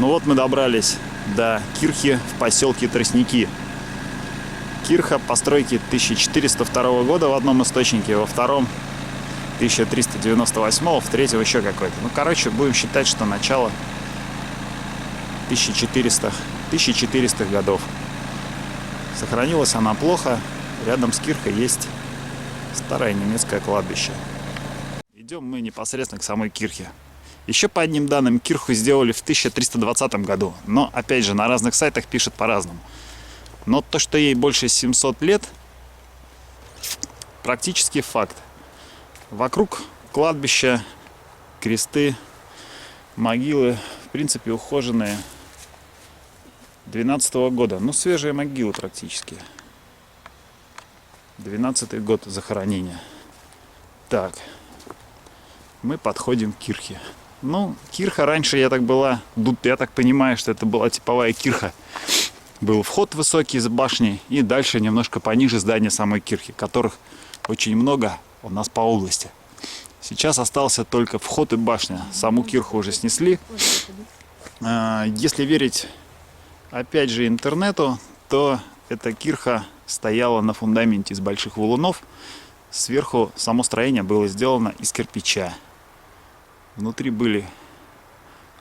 Ну вот мы добрались до кирхи в поселке Тростники. Кирха постройки 1402 года в одном источнике, во втором 1398, в третьем еще какой-то. Ну, короче, будем считать, что начало 1400-х годов. Сохранилась она плохо. Рядом с кирхой есть старое немецкое кладбище. Идем мы непосредственно к самой кирхе. Еще по одним данным, кирху сделали в 1320 году. Но, опять же, на разных сайтах пишут по-разному. Но то, что ей больше 700 лет, практически факт. Вокруг кладбища, кресты, могилы, в принципе, ухоженные. 12-го года. Ну, свежие могилы практически. 12-й год захоронения. Так. Мы подходим к кирхе. Ну, кирха раньше, я так понимаю, что это была типовая кирха. Был вход высокий из башни, и дальше немножко пониже здание самой кирхи, которых очень много у нас по области. Сейчас остался только вход и башня. Саму кирху уже снесли. Если верить, опять же, интернету, то эта кирха стояла на фундаменте из больших валунов. Сверху само строение было сделано из кирпича. Внутри были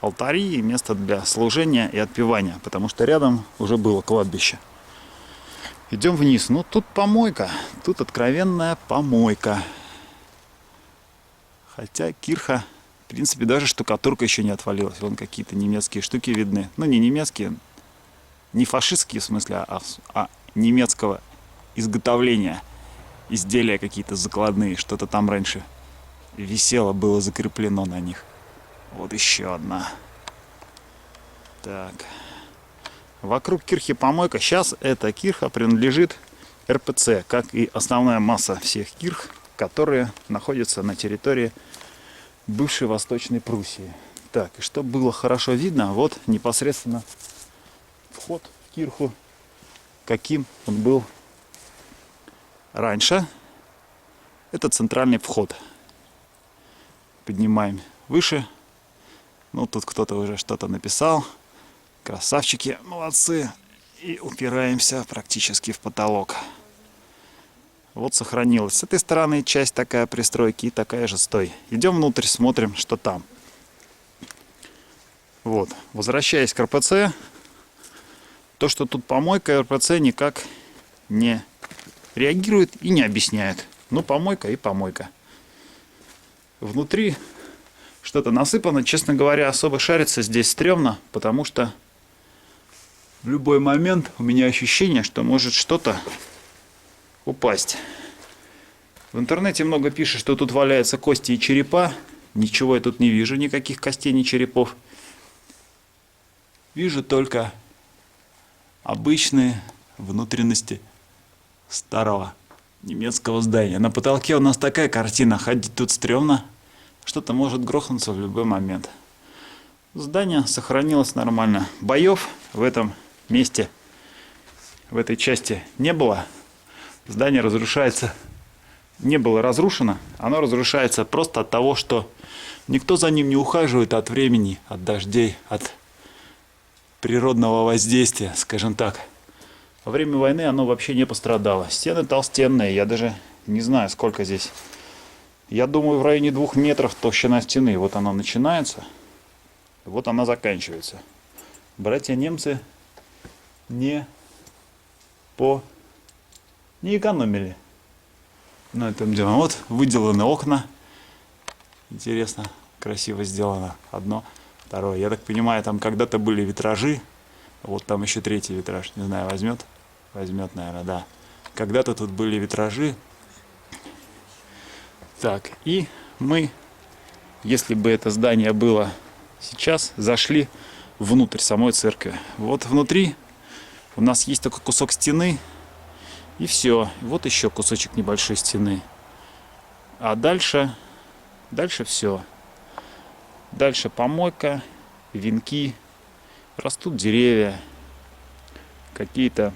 алтари и место для служения и отпевания, потому что рядом уже было кладбище. Идем вниз. Ну, тут помойка. Тут откровенная помойка. Хотя кирха, в принципе, даже штукатурка еще не отвалилась. Вон какие-то немецкие штуки видны. Ну, не немецкие, не фашистские в смысле, а немецкого изготовления. Изделия какие-то закладные. Что-то там раньше висело, было закреплено на них. Вот еще одна. Так. Вокруг кирхи помойка. Сейчас эта кирха принадлежит РПЦ, как и основная масса всех кирх, которые находятся на территории бывшей Восточной Пруссии. Так, и чтобы было хорошо видно, вот непосредственно вход в кирху, каким он был раньше. Это центральный вход. Поднимаем выше. Ну, тут кто-то уже что-то написал. Красавчики, молодцы. И упираемся практически в потолок. Вот сохранилась с этой стороны часть такая пристройки и такая же с той. Идем внутрь, смотрим, что там. Вот. Возвращаясь к РПЦ. То, что тут помойка, РПЦ никак не реагирует и не объясняет. Ну, помойка и помойка. Внутри что-то насыпано. Честно говоря, особо шариться здесь стрёмно, потому что в любой момент у меня ощущение, что может что-то упасть. В интернете много пишет, что тут валяются кости и черепа. Ничего я тут не вижу, никаких костей, ни черепов. Вижу только обычные внутренности старого немецкого здания. На потолке у нас такая картина. Ходить тут стрёмно. Что-то может грохнуться в любой момент. Здание сохранилось нормально. Боев в этом месте, в этой части не было. Здание разрушается. Не было разрушено. Оно разрушается просто от того, что никто за ним не ухаживает от времени, от дождей, от природного воздействия, скажем так. Во время войны оно вообще не пострадало. Стены толстенные. Я даже не знаю, сколько здесь. Я думаю, в районе 2 метров толщина стены. Вот она начинается. Вот она заканчивается. Братья немцы не экономили на этом деле. Вот выделаны окна. Интересно, красиво сделано. Одно, второе. Я так понимаю, там когда-то были витражи. Вот там еще третий витраж. Не знаю, возьмет? Возьмет, наверное, да. Когда-то тут были витражи. Так, и мы, если бы это здание было сейчас, зашли внутрь самой церкви. Вот внутри у нас есть такой кусок стены. И все. Вот еще кусочек небольшой стены. А дальше все. Дальше помойка, венки. Растут деревья. Какие-то...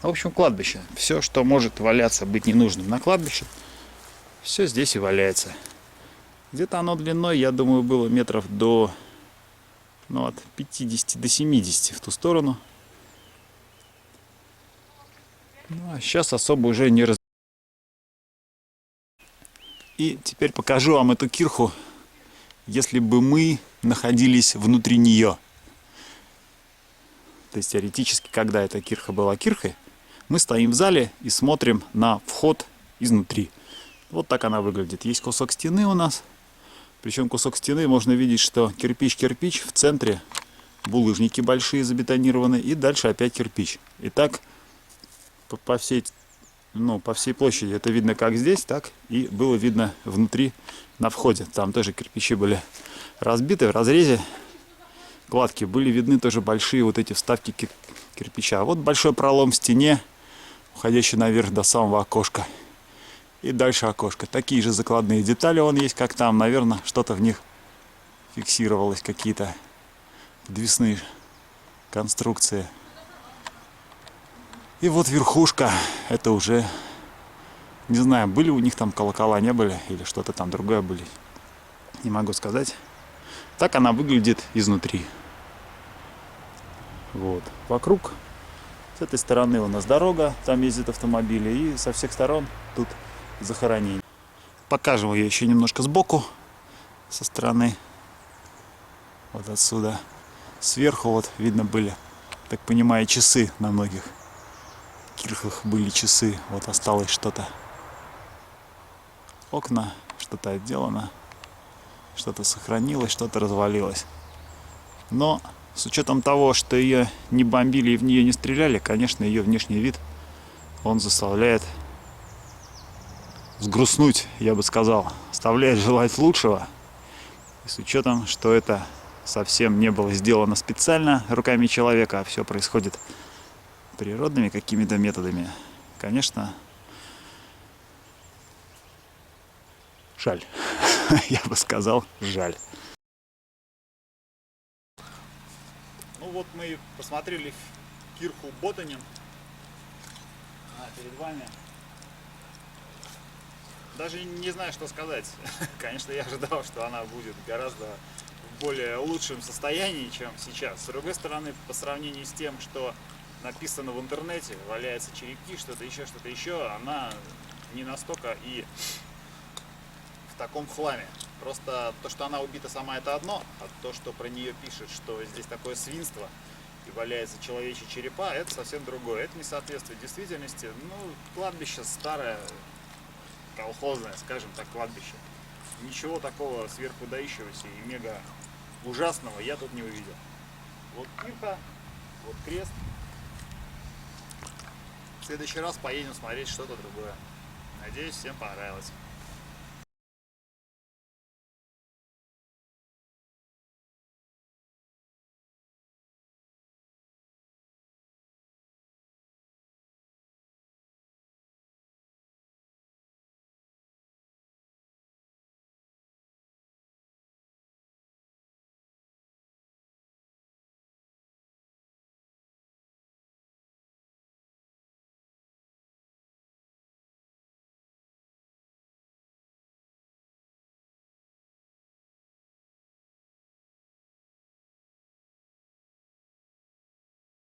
В общем, кладбище. Все, что может валяться, быть ненужным на кладбище, все здесь и валяется. Где-то оно длиной, я думаю, было метров до Ну, от 50 до 70 в ту сторону. Ну, а сейчас особо уже не раз. И теперь покажу вам эту кирху, если бы мы находились внутри нее. То есть теоретически, когда эта кирха была кирхой, мы стоим в зале и смотрим на вход изнутри. Вот так она выглядит. Есть кусок стены у нас. Причем кусок стены можно видеть, что кирпич-кирпич, в центре булыжники большие забетонированы, и дальше опять кирпич. И так по всей площади это видно как здесь, так и было видно внутри на входе. Там тоже кирпичи были разбиты в разрезе. Кладки были видны тоже большие вот эти вставки кирпича. Вот большой пролом в стене, уходящий наверх до самого окошка. И дальше окошко. Такие же закладные детали вон есть, как там. Наверное, что-то в них фиксировалось, какие-то подвесные конструкции. И вот верхушка. Это уже, не знаю, были у них там колокола, не были, или что-то там другое были. Не могу сказать. Так она выглядит изнутри. Вот. Вокруг, с этой стороны у нас дорога, там ездят автомобили, и со всех сторон тут захоронение. Покажем ее еще немножко сбоку, со стороны, вот отсюда. Сверху вот видно были, так понимаю, часы на многих кирхах были часы. Вот осталось что-то. Окна, что-то отделано, что-то сохранилось, что-то развалилось. Но с учетом того, что ее не бомбили и в нее не стреляли, конечно, ее внешний вид, он заставляет сгрустнуть, я бы сказал, оставляет желать лучшего. И с учетом, что это совсем не было сделано специально руками человека, а все происходит природными какими-то методами, конечно, жаль. Я бы сказал, жаль. Ну вот мы посмотрели кирху Ботанин. Перед вами. Даже не знаю, что сказать. Конечно, я ожидал, что она будет гораздо в более лучшем состоянии, чем сейчас. С другой стороны, по сравнению с тем, что написано в интернете, валяются черепки, что-то еще, она не настолько и в таком хламе. Просто то, что она убита сама, это одно, а то, что про нее пишет, что здесь такое свинство и валяются человечьи черепа, это совсем другое. Это не соответствует действительности. Ну, кладбище старое, колхозное, скажем так, кладбище. Ничего такого сверхвыдающегося и мега ужасного я тут не увидел. Вот кирха, вот крест. В следующий раз поедем смотреть что-то другое. Надеюсь, всем понравилось.